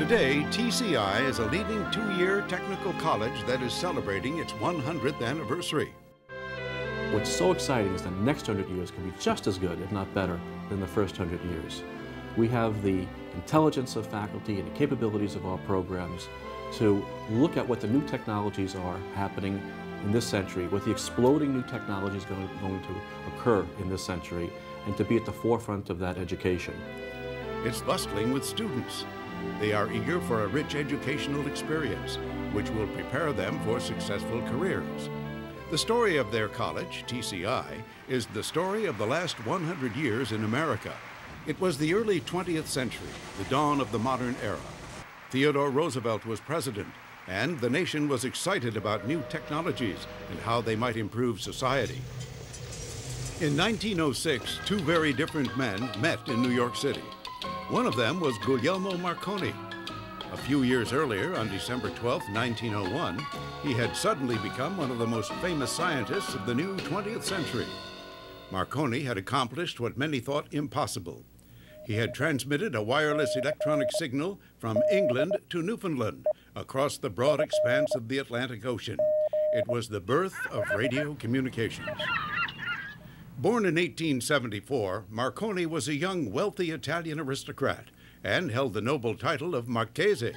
Today, TCI is a leading two-year technical college that is celebrating its 100th anniversary. What's so exciting is the next 100 years can be just as good, if not better, than the first 100 years. We have the intelligence of faculty and the capabilities of our programs to look at what the new technologies are happening in this century, what the exploding new technologies going to occur in this century, and to be at the forefront of that education. It's bustling with students. They are eager for a rich educational experience, which will prepare them for successful careers. The story of their college, TCI, is the story of the last 100 years in America. It was the early 20th century, the dawn of the modern era. Theodore Roosevelt was president, and the nation was excited about new technologies and how they might improve society. In 1906, two very different men met in New York City. One of them was Guglielmo Marconi. A few years earlier, on December 12, 1901, he had suddenly become one of the most famous scientists of the new 20th century. Marconi had accomplished what many thought impossible. He had transmitted a wireless electronic signal from England to Newfoundland across the broad expanse of the Atlantic Ocean. It was the birth of radio communications. Born in 1874, Marconi was a young, wealthy Italian aristocrat and held the noble title of Marchese.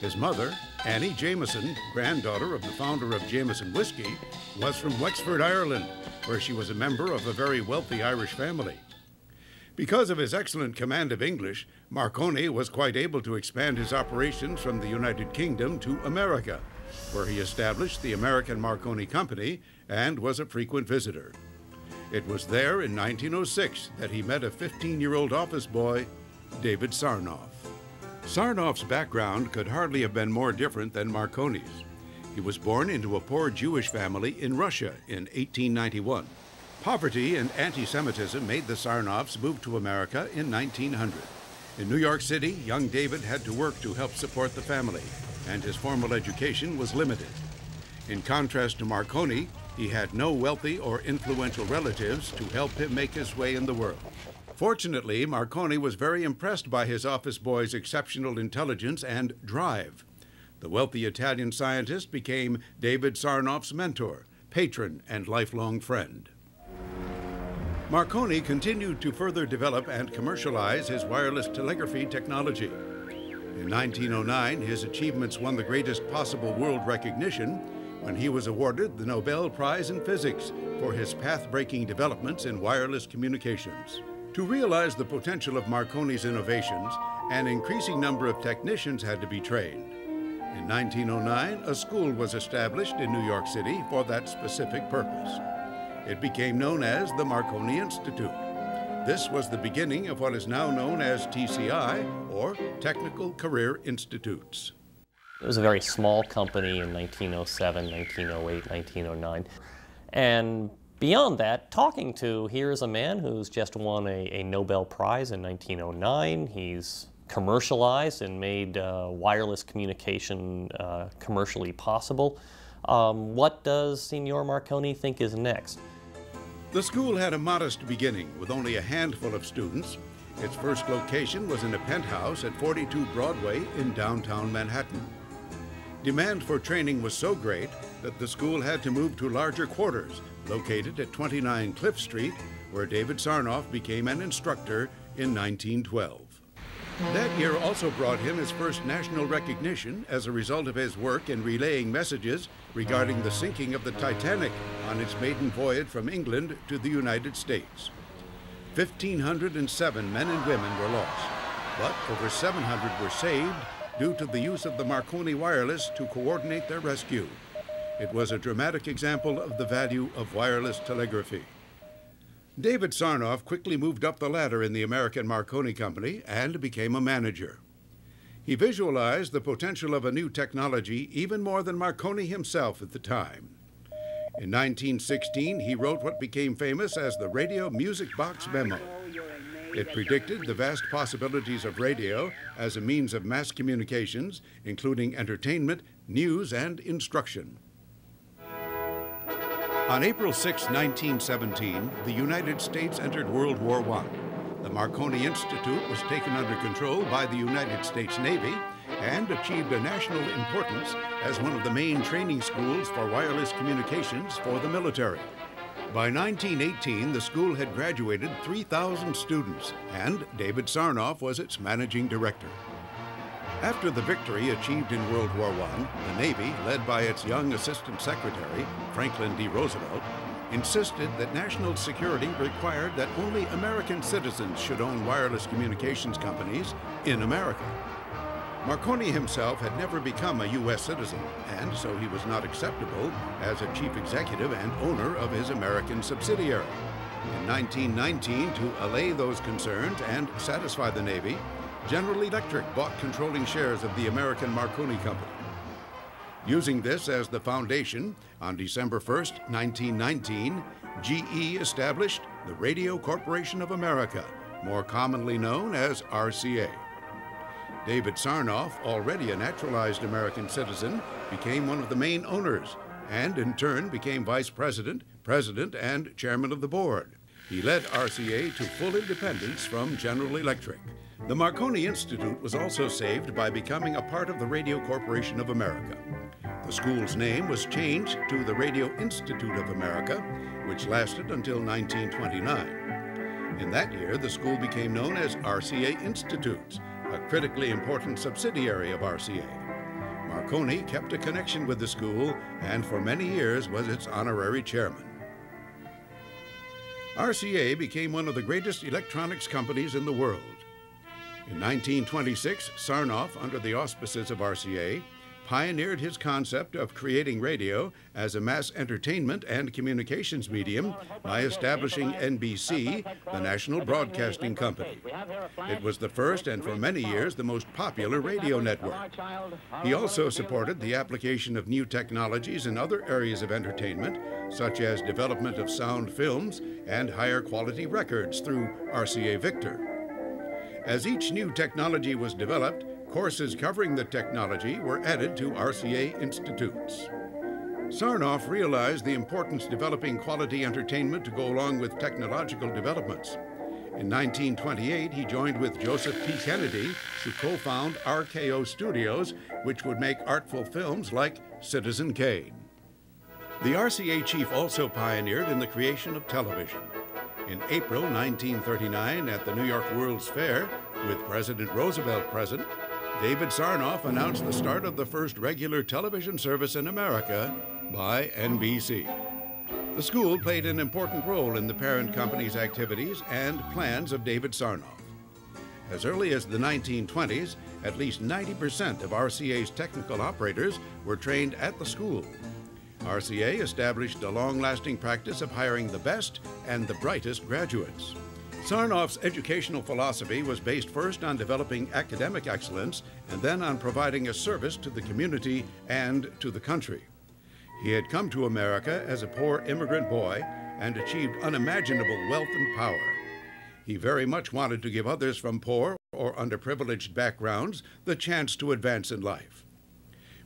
His mother, Annie Jameson, granddaughter of the founder of Jameson Whiskey, was from Wexford, Ireland, where she was a member of a very wealthy Irish family. Because of his excellent command of English, Marconi was quite able to expand his operations from the United Kingdom to America, where he established the American Marconi Company and was a frequent visitor. It was there in 1906 that he met a 15-year-old office boy, David Sarnoff. Sarnoff's background could hardly have been more different than Marconi's. He was born into a poor Jewish family in Russia in 1891. Poverty and anti-Semitism made the Sarnoffs move to America in 1900. In New York City, young David had to work to help support the family, and his formal education was limited. In contrast to Marconi, he had no wealthy or influential relatives to help him make his way in the world. Fortunately, Marconi was very impressed by his office boy's exceptional intelligence and drive. The wealthy Italian scientist became David Sarnoff's mentor, patron, and lifelong friend. Marconi continued to further develop and commercialize his wireless telegraphy technology. In 1909, his achievements won the greatest possible world recognition when he was awarded the Nobel Prize in Physics for his path-breaking developments in wireless communications. To realize the potential of Marconi's innovations, an increasing number of technicians had to be trained. In 1909, a school was established in New York City for that specific purpose. It became known as the Marconi Institute. This was the beginning of what is now known as TCI, or Technical Career Institutes. It was a very small company in 1907, 1908, 1909. And beyond that, talking to, here's a man who's just won a Nobel Prize in 1909. He's commercialized and made wireless communication commercially possible. What does Signor Marconi think is next? The school had a modest beginning with only a handful of students. Its first location was in a penthouse at 42 Broadway in downtown Manhattan. Demand for training was so great that the school had to move to larger quarters located at 29 Cliff Street, where David Sarnoff became an instructor in 1912. That year also brought him his first national recognition as a result of his work in relaying messages regarding the sinking of the Titanic on its maiden voyage from England to the United States. 1,507 men and women were lost, but over 700 were saved due to the use of the Marconi wireless to coordinate their rescue. It was a dramatic example of the value of wireless telegraphy. David Sarnoff quickly moved up the ladder in the American Marconi Company and became a manager. He visualized the potential of a new technology even more than Marconi himself at the time. In 1916, he wrote what became famous as the Radio Music Box Memo. It predicted the vast possibilities of radio as a means of mass communications, including entertainment, news, and instruction. On April 6, 1917, the United States entered World War I. The Marconi Institute was taken under control by the United States Navy, and achieved a national importance as one of the main training schools for wireless communications for the military. By 1918, the school had graduated 3,000 students, and David Sarnoff was its managing director. After the victory achieved in World War I, the Navy, led by its young Assistant Secretary, Franklin D. Roosevelt, insisted that national security required that only American citizens should own wireless communications companies in America. Marconi himself had never become a U.S. citizen, and so he was not acceptable as a chief executive and owner of his American subsidiary. In 1919, to allay those concerns and satisfy the Navy, General Electric bought controlling shares of the American Marconi Company. Using this as the foundation, on December 1st, 1919, GE established the Radio Corporation of America, more commonly known as RCA. David Sarnoff, already a naturalized American citizen, became one of the main owners and in turn became vice president, president, and chairman of the board. He led RCA to full independence from General Electric. The Marconi Institute was also saved by becoming a part of the Radio Corporation of America. The school's name was changed to the Radio Institute of America, which lasted until 1929. In that year, the school became known as RCA Institutes, a critically important subsidiary of RCA. Marconi kept a connection with the school and for many years was its honorary chairman. RCA became one of the greatest electronics companies in the world. In 1926, Sarnoff, under the auspices of RCA, pioneered his concept of creating radio as a mass entertainment and communications medium by establishing NBC, the National Broadcasting Company. It was the first and for many years the most popular radio network. He also supported the application of new technologies in other areas of entertainment, such as development of sound films and higher quality records through RCA Victor. As each new technology was developed, courses covering the technology were added to RCA institutes. Sarnoff realized the importance developing quality entertainment to go along with technological developments. In 1928, he joined with Joseph P. Kennedy to co-found RKO Studios, which would make artful films like Citizen Kane. The RCA chief also pioneered in the creation of television. In April 1939, at the New York World's Fair, with President Roosevelt present, David Sarnoff announced the start of the first regular television service in America by NBC. The school played an important role in the parent company's activities and plans of David Sarnoff. As early as the 1920s, at least 90% of RCA's technical operators were trained at the school. RCA established a long-lasting practice of hiring the best and the brightest graduates. Sarnoff's educational philosophy was based first on developing academic excellence and then on providing a service to the community and to the country. He had come to America as a poor immigrant boy and achieved unimaginable wealth and power. He very much wanted to give others from poor or underprivileged backgrounds the chance to advance in life.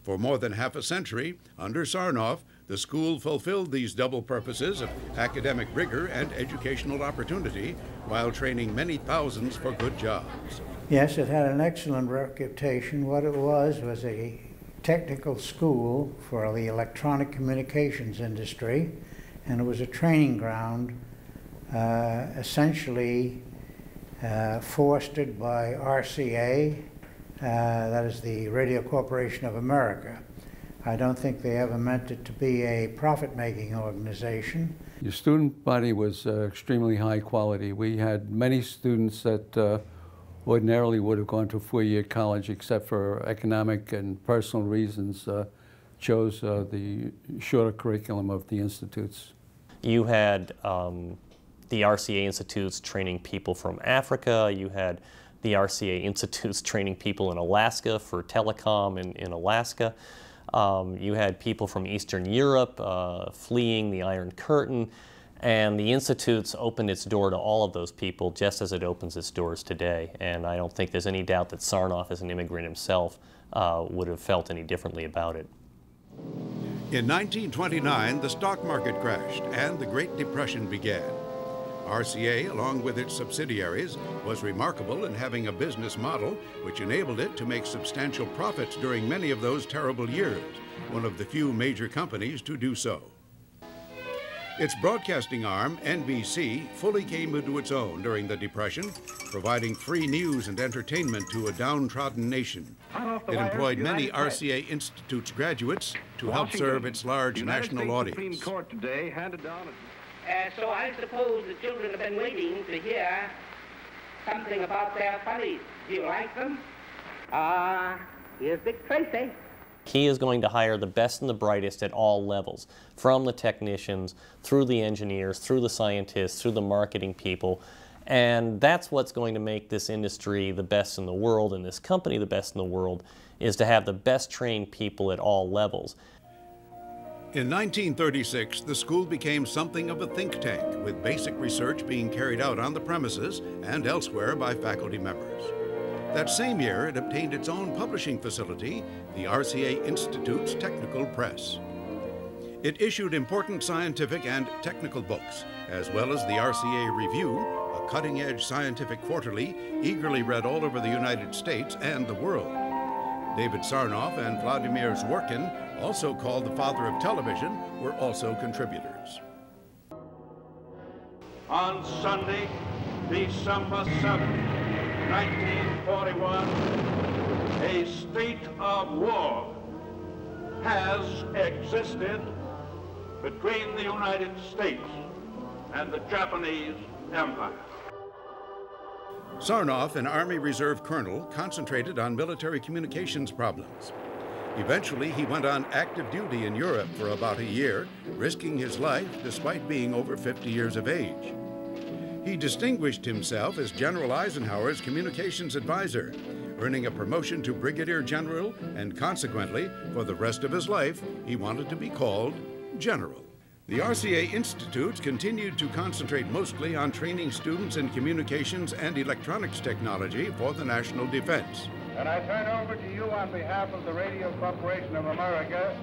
For more than half a century, under Sarnoff, the school fulfilled these double purposes of academic rigor and educational opportunity while training many thousands for good jobs. Yes, it had an excellent reputation. What it was a technical school for the electronic communications industry, and it was a training ground essentially fostered by RCA, that is the Radio Corporation of America. I don't think they ever meant it to be a profit-making organization. Your student body was extremely high quality. We had many students that ordinarily would have gone to a four-year college, except for economic and personal reasons, chose the shorter curriculum of the institutes. You had the RCA Institutes training people from Africa. You had the RCA Institutes training people in Alaska for telecom in Alaska. You had people from Eastern Europe fleeing the Iron Curtain, and the Institutes opened its door to all of those people just as it opens its doors today. And I don't think there's any doubt that Sarnoff, as an immigrant himself, would have felt any differently about it. In 1929, the stock market crashed and the Great Depression began. RCA, along with its subsidiaries, was remarkable in having a business model which enabled it to make substantial profits during many of those terrible years, one of the few major companies to do so. Its broadcasting arm, NBC, fully came into its own during the Depression, providing free news and entertainment to a downtrodden nation. It employed many RCA Institute's graduates to help serve its large national audience. So I suppose the children have been waiting to hear something about their funnies. Do you like them? Here's Dick Tracy. He is going to hire the best and the brightest at all levels, from the technicians, through the engineers, through the scientists, through the marketing people. And that's what's going to make this industry the best in the world, and this company the best in the world, is to have the best trained people at all levels. In 1936, the school became something of a think tank, with basic research being carried out on the premises and elsewhere by faculty members. That same year, it obtained its own publishing facility, the RCA Institute's Technical Press. It issued important scientific and technical books, as well as the RCA Review, a cutting-edge scientific quarterly eagerly read all over the United States and the world. David Sarnoff and Vladimir Zworykin, also called the father of television, were also contributors. On Sunday, December 7th, 1941, a state of war has existed between the United States and the Japanese Empire. Sarnoff, an Army Reserve colonel, concentrated on military communications problems. Eventually, he went on active duty in Europe for about a year, risking his life despite being over 50 years of age. He distinguished himself as General Eisenhower's communications advisor, earning a promotion to brigadier general, and consequently, for the rest of his life, he wanted to be called General. The RCA Institutes continued to concentrate mostly on training students in communications and electronics technology for the national defense. And I turn over to you on behalf of the Radio Corporation of America,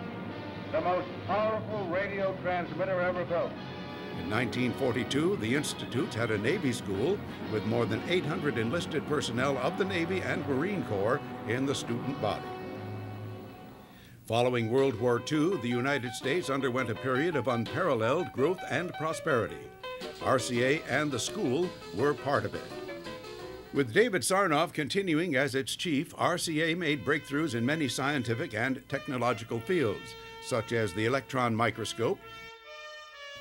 the most powerful radio transmitter ever built. In 1942, the Institutes had a Navy school with more than 800 enlisted personnel of the Navy and Marine Corps in the student body. Following World War II, the United States underwent a period of unparalleled growth and prosperity. RCA and the school were part of it. With David Sarnoff continuing as its chief, RCA made breakthroughs in many scientific and technological fields, such as the electron microscope,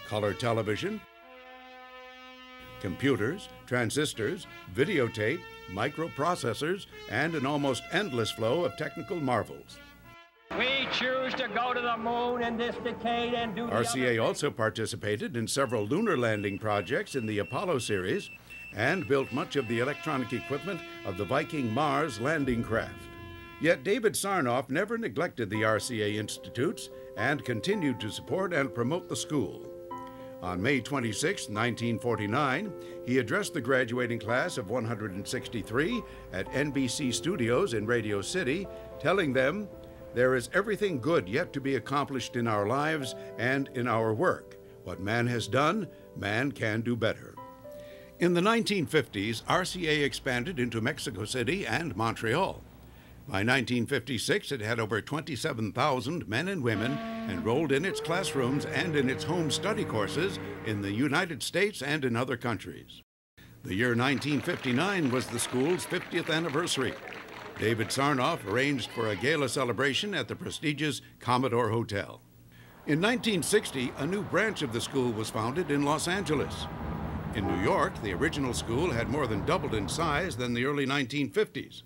color television, computers, transistors, videotape, microprocessors, and an almost endless flow of technical marvels. We choose to go to the moon in this decade and do RCA also participated in several lunar landing projects in the Apollo series and built much of the electronic equipment of the Viking Mars landing craft. Yet David Sarnoff never neglected the RCA Institutes and continued to support and promote the school. On May 26, 1949, he addressed the graduating class of 163 at NBC Studios in Radio City, telling them, "There is everything good yet to be accomplished in our lives and in our work. What man has done, man can do better." In the 1950s, RCA expanded into Mexico City and Montreal. By 1956, it had over 27,000 men and women enrolled in its classrooms and in its home study courses in the United States and in other countries. The year 1959 was the school's 50th anniversary. David Sarnoff arranged for a gala celebration at the prestigious Commodore Hotel. In 1960, a new branch of the school was founded in Los Angeles. In New York, the original school had more than doubled in size than the early 1950s.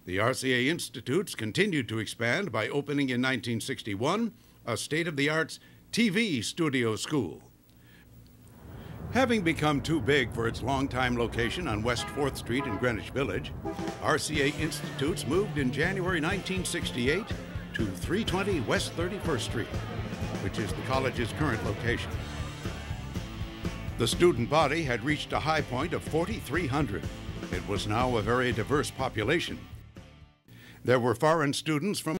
The RCA Institutes continued to expand by opening in 1961 a state-of-the-art TV studio school. Having become too big for its longtime location on West 4th Street in Greenwich Village, RCA Institutes moved in January 1968 to 320 West 31st Street, which is the college's current location. The student body had reached a high point of 4,300. It was now a very diverse population. There were foreign students from